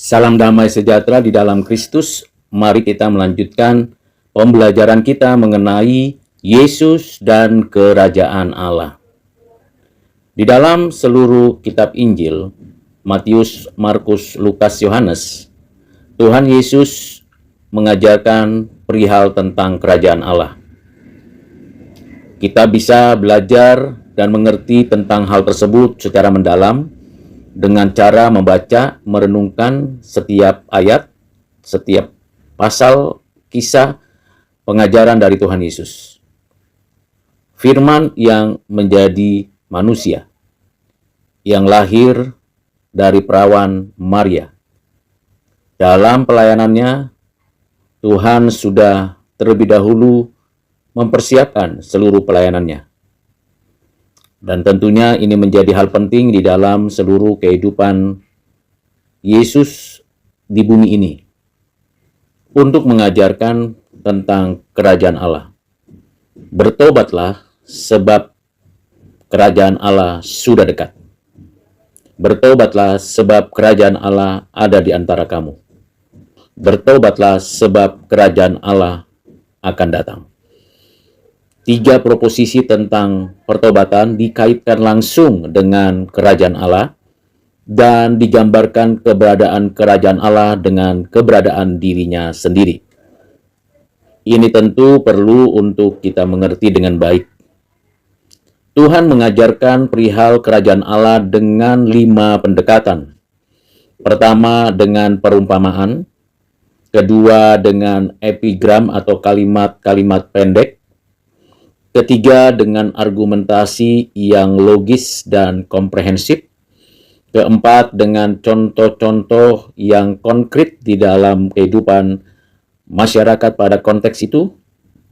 Salam damai sejahtera di dalam Kristus. Mari kita melanjutkan pembelajaran kita mengenai Yesus dan Kerajaan Allah. Di dalam seluruh kitab Injil, Matius, Markus, Lukas, Yohanes, Tuhan Yesus mengajarkan perihal tentang Kerajaan Allah. Kita bisa belajar dan mengerti tentang hal tersebut secara mendalam dengan cara membaca, merenungkan setiap ayat, setiap pasal, kisah, pengajaran dari Tuhan Yesus. Firman yang menjadi manusia, yang lahir dari perawan Maria. Dalam pelayanannya, Tuhan sudah terlebih dahulu mempersiapkan seluruh pelayanannya. Dan tentunya ini menjadi hal penting di dalam seluruh kehidupan Yesus di bumi ini untuk mengajarkan tentang kerajaan Allah. Bertobatlah sebab kerajaan Allah sudah dekat. Bertobatlah sebab kerajaan Allah ada di antara kamu. Bertobatlah sebab kerajaan Allah akan datang. 3 proposisi tentang pertobatan dikaitkan langsung dengan kerajaan Allah dan digambarkan keberadaan kerajaan Allah dengan keberadaan dirinya sendiri. Ini tentu perlu untuk kita mengerti dengan baik. Tuhan mengajarkan perihal kerajaan Allah dengan 5 pendekatan. Pertama dengan perumpamaan, kedua dengan epigram atau kalimat-kalimat pendek, ketiga dengan argumentasi yang logis dan komprehensif, keempat dengan contoh-contoh yang konkret di dalam kehidupan masyarakat pada konteks itu,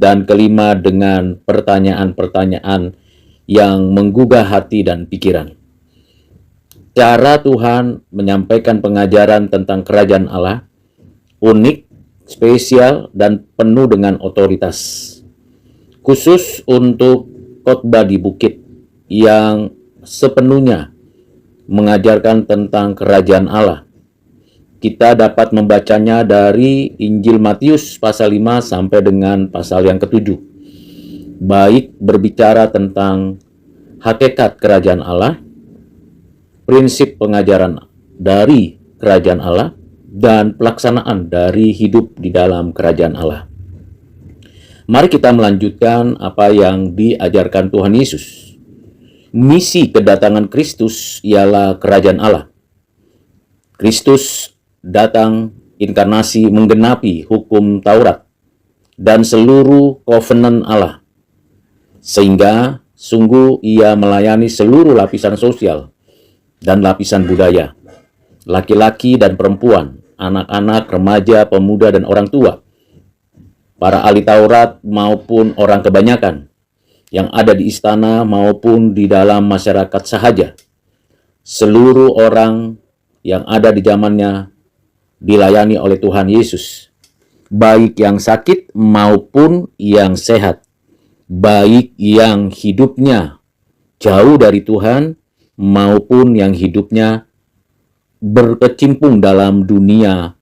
dan kelima dengan pertanyaan-pertanyaan yang menggugah hati dan pikiran. Cara Tuhan menyampaikan pengajaran tentang kerajaan Allah unik, spesial, dan penuh dengan otoritas. Khusus untuk khotbah di bukit yang sepenuhnya mengajarkan tentang kerajaan Allah. Kita dapat membacanya dari Injil Matius pasal 5 sampai dengan pasal yang ke-7. Baik berbicara tentang hakikat kerajaan Allah, prinsip pengajaran dari kerajaan Allah, dan pelaksanaan dari hidup di dalam kerajaan Allah. Mari kita melanjutkan apa yang diajarkan Tuhan Yesus. Misi kedatangan Kristus ialah kerajaan Allah. Kristus datang inkarnasi menggenapi hukum Taurat dan seluruh covenant Allah. Sehingga sungguh ia melayani seluruh lapisan sosial dan lapisan budaya. Laki-laki dan perempuan, anak-anak, remaja, pemuda, dan orang tua. Para ahli Taurat maupun orang kebanyakan yang ada di istana maupun di dalam masyarakat sahaja. Seluruh orang yang ada di zamannya dilayani oleh Tuhan Yesus. Baik yang sakit maupun yang sehat. Baik yang hidupnya jauh dari Tuhan maupun yang hidupnya berkecimpung dalam dunia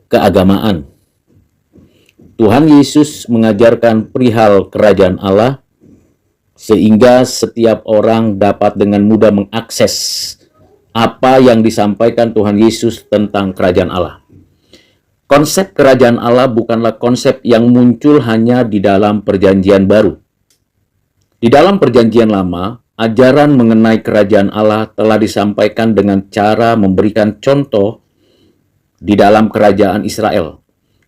keagamaan. Tuhan Yesus mengajarkan perihal kerajaan Allah sehingga setiap orang dapat dengan mudah mengakses apa yang disampaikan Tuhan Yesus tentang kerajaan Allah. Konsep kerajaan Allah bukanlah konsep yang muncul hanya di dalam Perjanjian Baru. Di dalam Perjanjian Lama, ajaran mengenai kerajaan Allah telah disampaikan dengan cara memberikan contoh di dalam kerajaan Israel,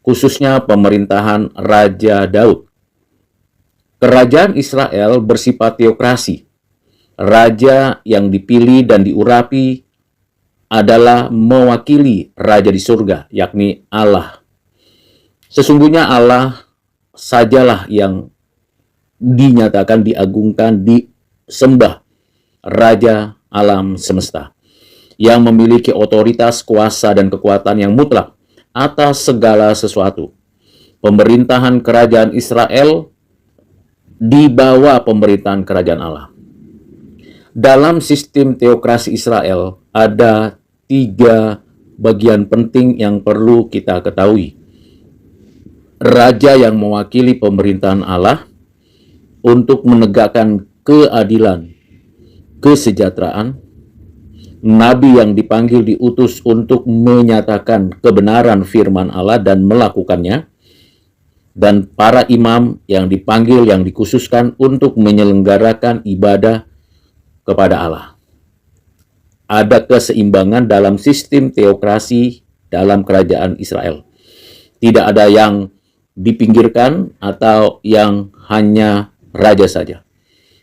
khususnya pemerintahan Raja Daud. Kerajaan Israel bersifat teokrasi. Raja yang dipilih dan diurapi adalah mewakili Raja di surga, yakni Allah. Sesungguhnya Allah sajalah yang dinyatakan, diagungkan, disembah, Raja alam semesta, yang memiliki otoritas, kuasa, dan kekuatan yang mutlak atas segala sesuatu. Pemerintahan kerajaan Israel di bawah pemerintahan kerajaan Allah. Dalam sistem teokrasi Israel ada 3 bagian penting yang perlu kita ketahui. Raja yang mewakili pemerintahan Allah untuk menegakkan keadilan, kesejahteraan, nabi yang dipanggil diutus untuk menyatakan kebenaran firman Allah dan melakukannya, dan para imam yang dipanggil, yang dikhususkan untuk menyelenggarakan ibadah kepada Allah. Ada keseimbangan dalam sistem teokrasi dalam kerajaan Israel. Tidak ada yang dipinggirkan atau yang hanya raja saja.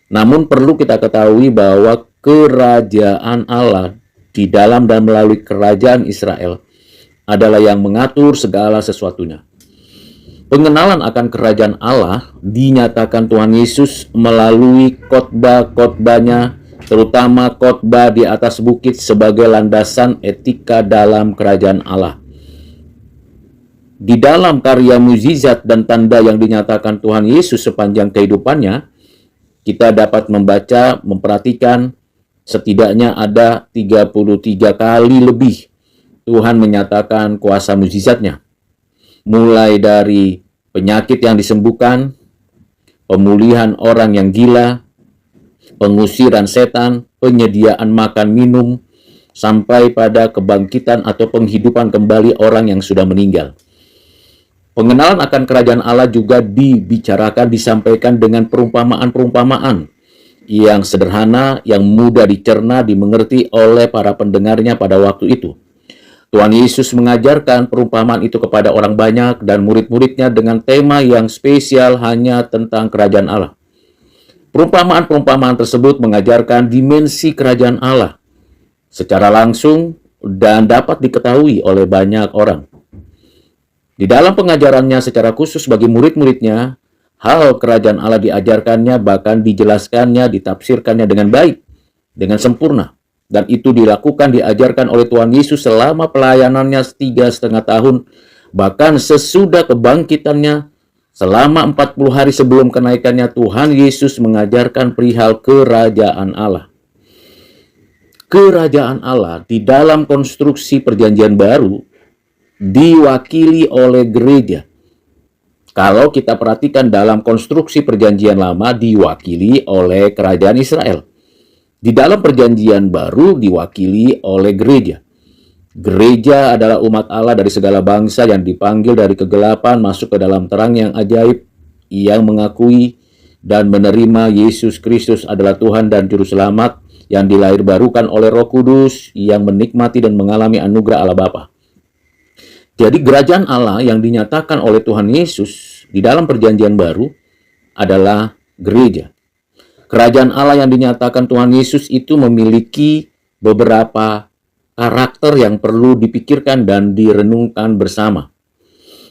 Namun perlu kita ketahui bahwa kerajaan Allah di dalam dan melalui kerajaan Israel adalah yang mengatur segala sesuatunya. Pengenalan akan kerajaan Allah dinyatakan Tuhan Yesus melalui khotbah-khotbahnya, terutama khotbah di atas bukit sebagai landasan etika dalam kerajaan Allah. Di dalam karya mukjizat dan tanda yang dinyatakan Tuhan Yesus sepanjang kehidupannya, kita dapat membaca, memperhatikan setidaknya ada 33 kali lebih Tuhan menyatakan kuasa mukjizatnya. Mulai dari penyakit yang disembuhkan, pemulihan orang yang gila, pengusiran setan, penyediaan makan minum, sampai pada kebangkitan atau penghidupan kembali orang yang sudah meninggal. Pengenalan akan kerajaan Allah juga dibicarakan, disampaikan dengan perumpamaan-perumpamaan yang sederhana, yang mudah dicerna, dimengerti oleh para pendengarnya pada waktu itu. Tuhan Yesus mengajarkan perumpamaan itu kepada orang banyak dan murid-muridnya dengan tema yang spesial hanya tentang kerajaan Allah. Perumpamaan-perumpamaan tersebut mengajarkan dimensi kerajaan Allah secara langsung dan dapat diketahui oleh banyak orang. Di dalam pengajarannya secara khusus bagi murid-muridnya, hal kerajaan Allah diajarkannya, bahkan dijelaskannya, ditafsirkannya dengan baik, dengan sempurna. Dan itu dilakukan, diajarkan oleh Tuhan Yesus selama pelayanannya 3,5 tahun, bahkan sesudah kebangkitannya, selama 40 hari sebelum kenaikannya, Tuhan Yesus mengajarkan perihal kerajaan Allah. Kerajaan Allah di dalam konstruksi perjanjian baru diwakili oleh gereja. Kalau kita perhatikan dalam konstruksi perjanjian lama diwakili oleh kerajaan Israel. Di dalam perjanjian baru diwakili oleh gereja. Gereja adalah umat Allah dari segala bangsa yang dipanggil dari kegelapan masuk ke dalam terang yang ajaib, yang mengakui dan menerima Yesus Kristus adalah Tuhan dan Juru Selamat, yang dilahirbarukan oleh Roh Kudus, yang menikmati dan mengalami anugerah Allah Bapa. Jadi kerajaan Allah yang dinyatakan oleh Tuhan Yesus di dalam perjanjian baru adalah gereja. Kerajaan Allah yang dinyatakan Tuhan Yesus itu memiliki beberapa karakter yang perlu dipikirkan dan direnungkan bersama.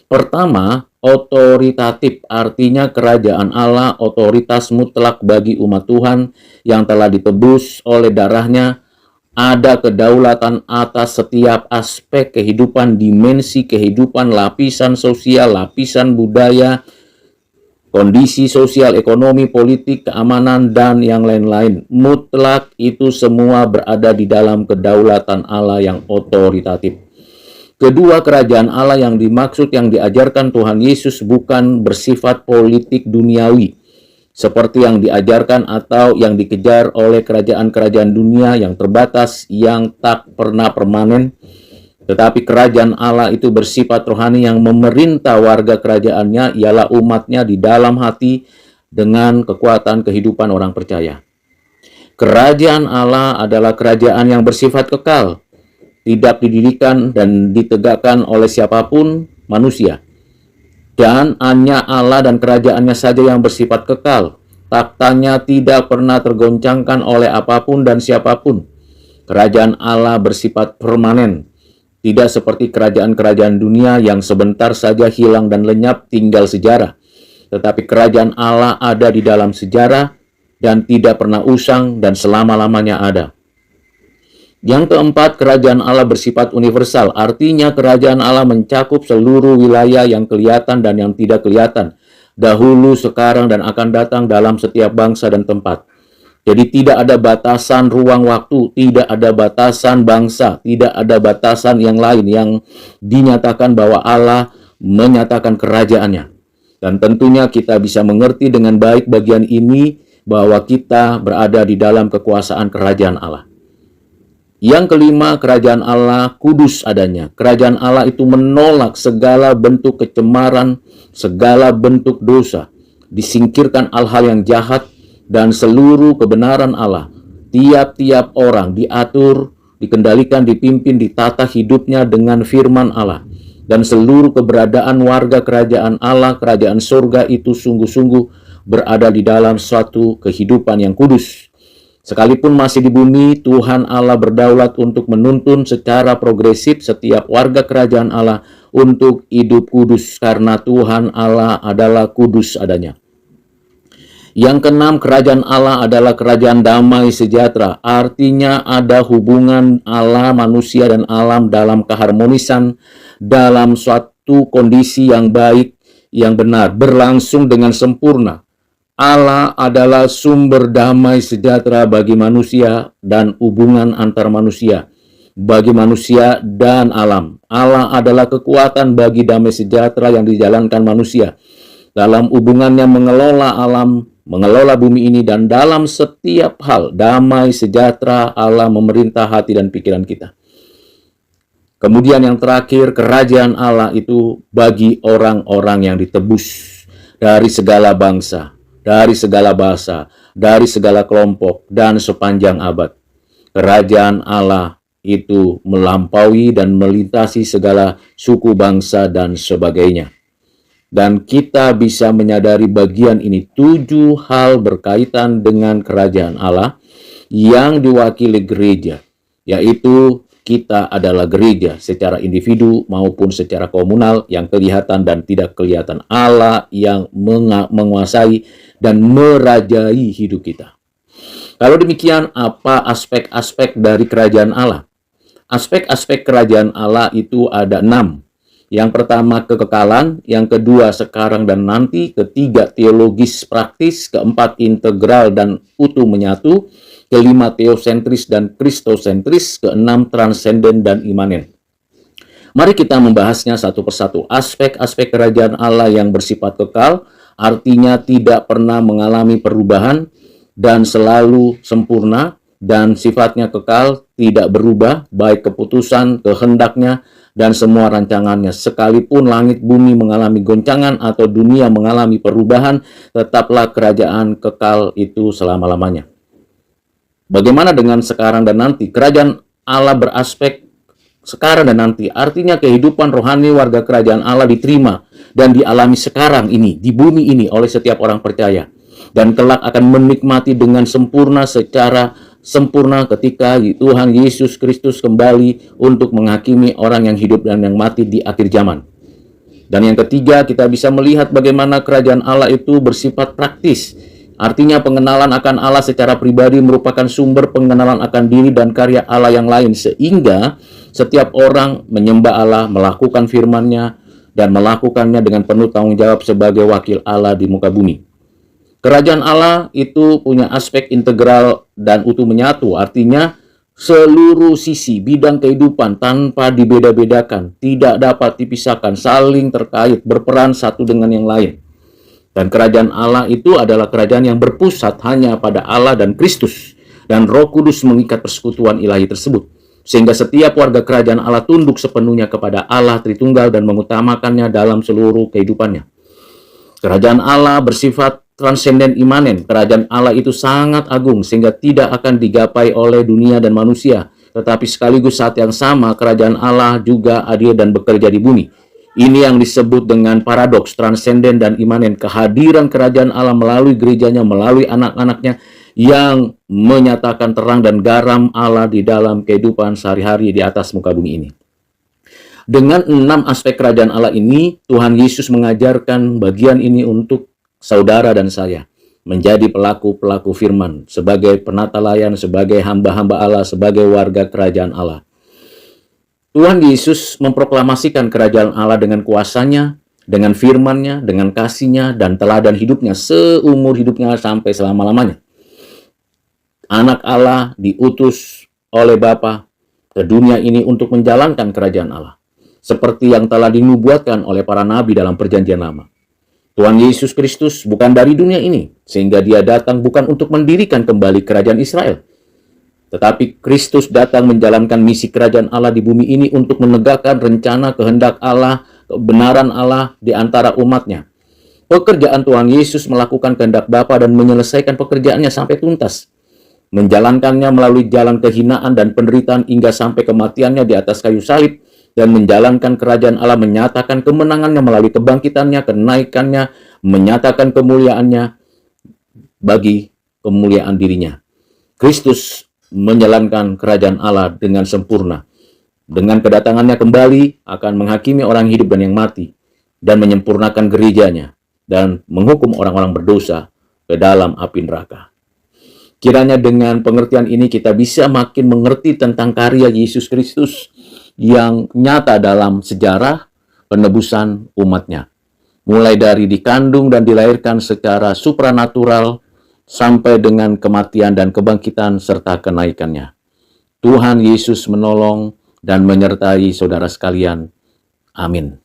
Pertama, otoritatif, artinya kerajaan Allah otoritas mutlak bagi umat Tuhan yang telah ditebus oleh darahnya. Ada kedaulatan atas setiap aspek kehidupan, dimensi kehidupan, lapisan sosial, lapisan budaya, kondisi sosial, ekonomi, politik, keamanan, dan yang lain-lain. Mutlak itu semua berada di dalam kedaulatan Allah yang otoritatif. Kedua, kerajaan Allah yang dimaksud, yang diajarkan Tuhan Yesus bukan bersifat politik duniawi, seperti yang diajarkan atau yang dikejar oleh kerajaan-kerajaan dunia yang terbatas, yang tak pernah permanen. Tetapi kerajaan Allah itu bersifat rohani yang memerintah warga kerajaannya, ialah umatnya di dalam hati dengan kekuatan kehidupan orang percaya. Kerajaan Allah adalah kerajaan yang bersifat kekal, tidak didirikan dan ditegakkan oleh siapapun manusia. Dan hanya Allah dan kerajaannya saja yang bersifat kekal. Taktanya tidak pernah tergoncangkan oleh apapun dan siapapun. Kerajaan Allah bersifat permanen. Tidak seperti kerajaan-kerajaan dunia yang sebentar saja hilang dan lenyap tinggal sejarah. Tetapi kerajaan Allah ada di dalam sejarah dan tidak pernah usang dan selama-lamanya ada. Yang keempat, kerajaan Allah bersifat universal. Artinya kerajaan Allah mencakup seluruh wilayah yang kelihatan dan yang tidak kelihatan. Dahulu, sekarang, dan akan datang dalam setiap bangsa dan tempat. Jadi tidak ada batasan ruang waktu, tidak ada batasan bangsa, tidak ada batasan yang lain yang dinyatakan bahwa Allah menyatakan kerajaannya. Dan tentunya kita bisa mengerti dengan baik bagian ini bahwa kita berada di dalam kekuasaan kerajaan Allah. Yang kelima, kerajaan Allah kudus adanya. Kerajaan Allah itu menolak segala bentuk kecemaran, segala bentuk dosa. Disingkirkan hal-hal yang jahat dan seluruh kebenaran Allah. Tiap-tiap orang diatur, dikendalikan, dipimpin, ditata hidupnya dengan firman Allah. Dan seluruh keberadaan warga kerajaan Allah, kerajaan surga itu sungguh-sungguh berada di dalam suatu kehidupan yang kudus. Sekalipun masih di bumi, Tuhan Allah berdaulat untuk menuntun secara progresif setiap warga kerajaan Allah untuk hidup kudus karena Tuhan Allah adalah kudus adanya. Yang keenam, kerajaan Allah adalah kerajaan damai sejahtera. Artinya ada hubungan Allah, manusia, dan alam dalam keharmonisan, dalam suatu kondisi yang baik, yang benar, berlangsung dengan sempurna. Allah adalah sumber damai sejahtera bagi manusia dan hubungan antar manusia, bagi manusia dan alam. Allah adalah kekuatan bagi damai sejahtera yang dijalankan manusia dalam hubungannya mengelola alam, mengelola bumi ini, dan dalam setiap hal damai sejahtera Allah memerintah hati dan pikiran kita. Kemudian yang terakhir, kerajaan Allah itu bagi orang-orang yang ditebus dari segala bangsa, dari segala bahasa, dari segala kelompok, dan sepanjang abad. Kerajaan Allah itu melampaui dan melintasi segala suku, bangsa, dan sebagainya. Dan kita bisa menyadari bagian ini 7 hal berkaitan dengan kerajaan Allah yang diwakili gereja, yaitu kita adalah gereja secara individu maupun secara komunal yang kelihatan dan tidak kelihatan. Allah yang menguasai dan merajai hidup kita. Kalau demikian, apa aspek-aspek dari kerajaan Allah? Aspek-aspek kerajaan Allah itu ada 6. Yang pertama kekekalan, yang kedua sekarang dan nanti, ketiga teologis praktis, keempat integral dan utuh menyatu, kelima teosentris dan kristosentris, keenam transenden dan imanen. Mari kita membahasnya satu persatu. Aspek-aspek kerajaan Allah yang bersifat kekal, artinya tidak pernah mengalami perubahan dan selalu sempurna dan sifatnya kekal, tidak berubah, baik keputusan, kehendaknya, dan semua rancangannya. Sekalipun langit bumi mengalami goncangan atau dunia mengalami perubahan, tetaplah kerajaan kekal itu selama-lamanya. Bagaimana dengan sekarang dan nanti? Kerajaan Allah beraspek sekarang dan nanti. Artinya kehidupan rohani warga kerajaan Allah diterima dan dialami sekarang ini, di bumi ini oleh setiap orang percaya. Dan kelak akan menikmati dengan sempurna secara sempurna ketika Tuhan Yesus Kristus kembali untuk menghakimi orang yang hidup dan yang mati di akhir zaman. Dan yang ketiga, kita bisa melihat bagaimana kerajaan Allah itu bersifat praktis. Artinya pengenalan akan Allah secara pribadi merupakan sumber pengenalan akan diri dan karya Allah yang lain. Sehingga setiap orang menyembah Allah, melakukan firman-Nya, dan melakukannya dengan penuh tanggung jawab sebagai wakil Allah di muka bumi. Kerajaan Allah itu punya aspek integral dan utuh menyatu. Artinya seluruh sisi bidang kehidupan tanpa dibeda-bedakan, tidak dapat dipisahkan, saling terkait, berperan satu dengan yang lain. Dan kerajaan Allah itu adalah kerajaan yang berpusat hanya pada Allah dan Kristus. Dan Roh Kudus mengikat persekutuan ilahi tersebut. Sehingga setiap warga kerajaan Allah tunduk sepenuhnya kepada Allah Tritunggal dan mengutamakannya dalam seluruh kehidupannya. Kerajaan Allah bersifat transenden imanen. Kerajaan Allah itu sangat agung sehingga tidak akan digapai oleh dunia dan manusia. Tetapi sekaligus saat yang sama kerajaan Allah juga adil dan bekerja di bumi. Ini yang disebut dengan paradoks transenden dan imanen. Kehadiran kerajaan Allah melalui gerejanya, melalui anak-anaknya yang menyatakan terang dan garam Allah di dalam kehidupan sehari-hari di atas muka bumi ini. Dengan 6 aspek kerajaan Allah ini, Tuhan Yesus mengajarkan bagian ini untuk saudara dan saya. Menjadi pelaku-pelaku firman, sebagai penata layan, sebagai hamba-hamba Allah, sebagai warga kerajaan Allah. Tuhan Yesus memproklamasikan kerajaan Allah dengan kuasanya, dengan firman-Nya, dengan kasih-Nya, dan teladan hidupnya seumur hidupnya sampai selama-lamanya. Anak Allah diutus oleh Bapa ke dunia ini untuk menjalankan kerajaan Allah, seperti yang telah dinubuatkan oleh para nabi dalam Perjanjian Lama. Tuhan Yesus Kristus bukan dari dunia ini, sehingga Dia datang bukan untuk mendirikan kembali kerajaan Israel, tetapi Kristus datang menjalankan misi kerajaan Allah di bumi ini untuk menegakkan rencana kehendak Allah, kebenaran Allah di antara umatnya. Pekerjaan Tuhan Yesus melakukan kehendak Bapa dan menyelesaikan pekerjaannya sampai tuntas. Menjalankannya melalui jalan kehinaan dan penderitaan hingga sampai kematiannya di atas kayu salib, dan menjalankan kerajaan Allah, menyatakan kemenangannya melalui kebangkitannya, kenaikannya, menyatakan kemuliaannya bagi kemuliaan dirinya. Kristus menjalankan kerajaan Allah dengan sempurna. Dengan kedatangannya kembali akan menghakimi orang hidup dan yang mati, dan menyempurnakan gerejanya, dan menghukum orang-orang berdosa ke dalam api neraka. Kiranya dengan pengertian ini kita bisa makin mengerti tentang karya Yesus Kristus yang nyata dalam sejarah penebusan umatnya. Mulai dari dikandung dan dilahirkan secara supranatural sampai dengan kematian dan kebangkitan serta kenaikannya. Tuhan Yesus menolong dan menyertai saudara sekalian. Amin.